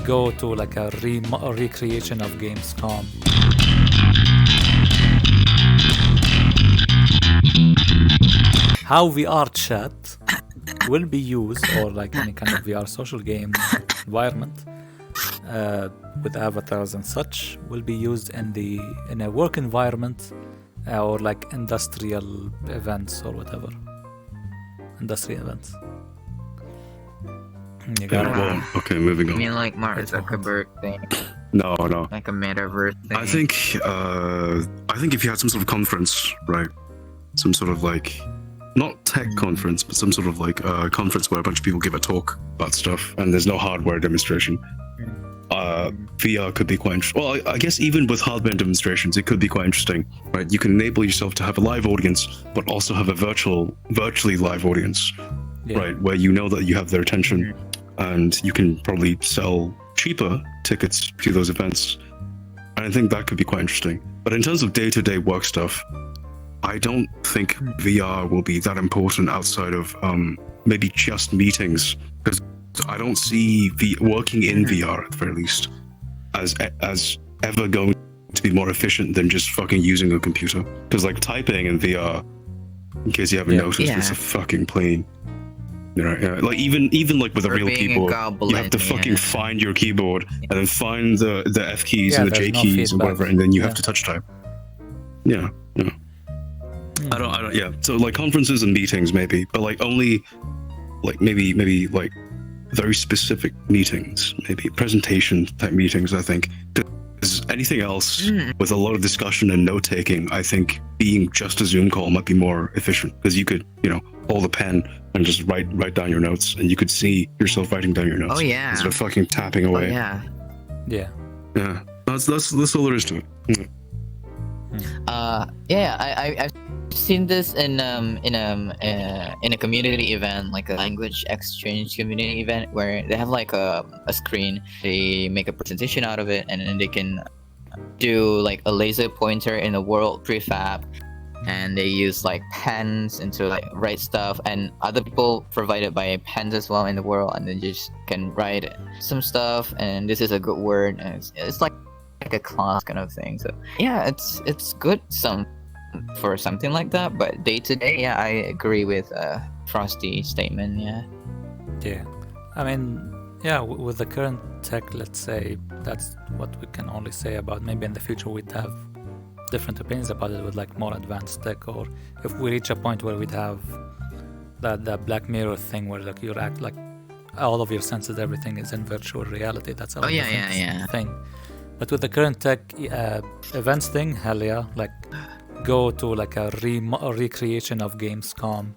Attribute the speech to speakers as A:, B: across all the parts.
A: go to like a recreation of Gamescom. How VRChat will be used, or like any kind of VR social game environment with avatars and such, will be used in a work environment or like industrial events or whatever. Industry events. You got it?
B: Well, okay, moving
C: I
B: on.
C: mean, like Mark Zuckerberg thing,
B: No.
C: like a metaverse thing.
B: I think if you had some sort of conference, right? Some sort of like, not tech conference, but some sort of like conference where a bunch of people give a talk about stuff, and there's no hardware demonstration. VR could be quite interesting. Well, I guess even with hardware demonstrations, it could be quite interesting, right? You can enable yourself to have a live audience, but also have a virtually live audience, right? Where you know that you have their attention, and you can probably sell cheaper tickets to those events. And I think that could be quite interesting. But in terms of day-to-day work stuff, I don't think VR will be that important outside of maybe just meetings, because I don't see working in VR at the very least as ever going to be more efficient than just fucking using a computer. Because like typing in VR, in case you haven't noticed, it's a fucking plane. You know, like even like with a real keyboard, you have to fucking find your keyboard and then find the F keys and the J keys and whatever, and then you have to touch type. Yeah. I don't. Yeah. So like conferences and meetings maybe, but like only like maybe like very specific meetings, maybe presentation type meetings. I think because anything else with a lot of discussion and note taking, I think being just a Zoom call might be more efficient, because you could hold a pen and just write down your notes, and you could see yourself writing down your notes.
C: Oh yeah.
B: Instead of fucking tapping away.
C: Oh, yeah.
B: Yeah. That's all there is to it.
C: I've seen this in a community event, like a language exchange community event, where they have like a screen. They make a presentation out of it, and then they can do like a laser pointer in a world prefab, and they use like pens and to like write stuff, and other people provided by pens as well in the world, and they just can write some stuff, and this is a good word, and it's like a class kind of thing. So yeah, it's good for something like that, but day to day, I agree with Frosty's statement.
A: I mean, with the current tech, let's say, that's what we can only say about. Maybe in the future we'd have different opinions about it with like more advanced tech, or if we reach a point where we'd have that Black Mirror thing where like you act like all of your senses, everything is in virtual reality. That's a different thing. But with the current tech events thing, hell yeah, like go to like a recreation of Gamescom,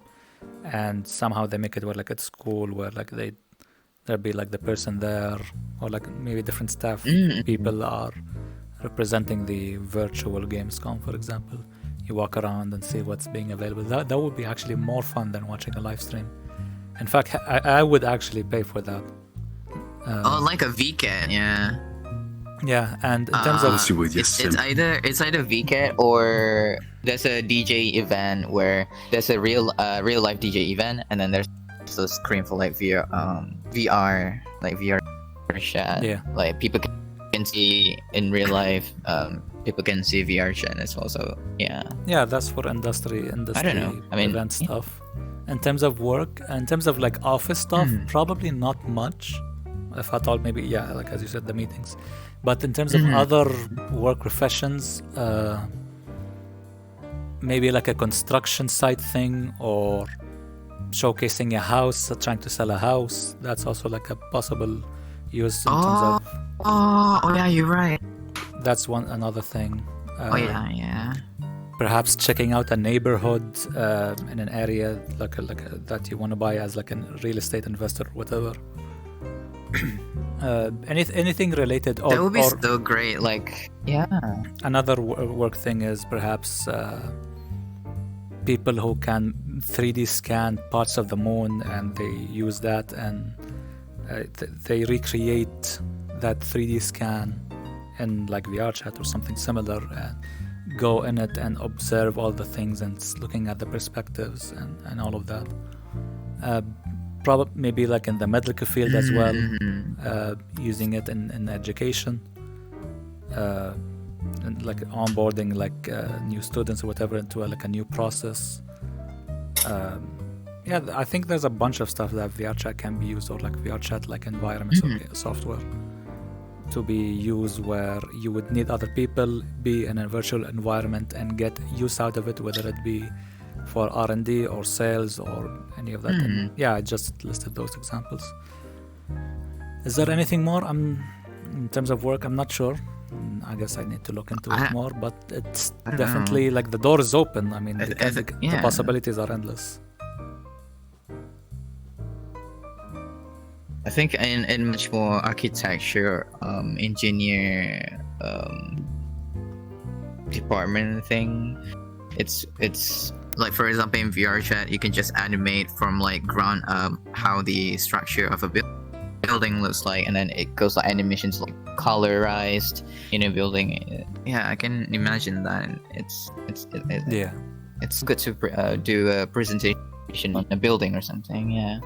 A: and somehow they make it where like at school, where like there'll be like the person there, or like maybe different staff people are representing the virtual Gamescom, for example. You walk around and see what's being available. That would be actually more fun than watching a live stream. In fact, I would actually pay for that.
C: Like a VCAT,
A: Yeah, and in terms of
C: it's either VCAT or there's a DJ event where there's a real life DJ event, and then there's a screen for like VR like VRChat.
A: Yeah,
C: like people can see in real life. People can see VRChat as well. So yeah, that's for industry. I don't know. I mean,
A: event stuff. In terms of work, in terms of like office stuff, probably not much. If at all, maybe like as you said, the meetings. But in terms of other work professions, maybe like a construction site thing, or showcasing a house, trying to sell a house. That's also like a possible use in terms of.
C: Oh yeah, you're right.
A: That's another thing.
C: Yeah.
A: Perhaps checking out a neighborhood in an area like that you want to buy as like a real estate investor, or whatever. Anything related, or
C: that would be so great. Like,
A: another work thing is perhaps people who can 3D scan parts of the moon, and they use that, and they recreate that 3D scan in like VRChat or something similar, and go in it and observe all the things and looking at the perspectives and all of that. probably maybe like in the medical field as well, using it in education, and like onboarding like new students or whatever into like a new process. Yeah, I think there's a bunch of stuff that VRChat can be used, or like VRChat like environments or software to be used where you would need other people, be in a virtual environment and get use out of it, whether it be for R&D or sales or any of that. And yeah, I just listed those examples. Is there anything more? In terms of work, I'm not sure. I guess I need to look into it more, but it's definitely like the door is open. I mean, the possibilities are endless.
C: I think in much more architecture, engineer department thing, it's like, for example, in VRChat, you can just animate from like ground up how the structure of a building looks like, and then it goes like animations like colorized in a building. Yeah, I can imagine that. It's good to do a presentation on a building or something. Yeah.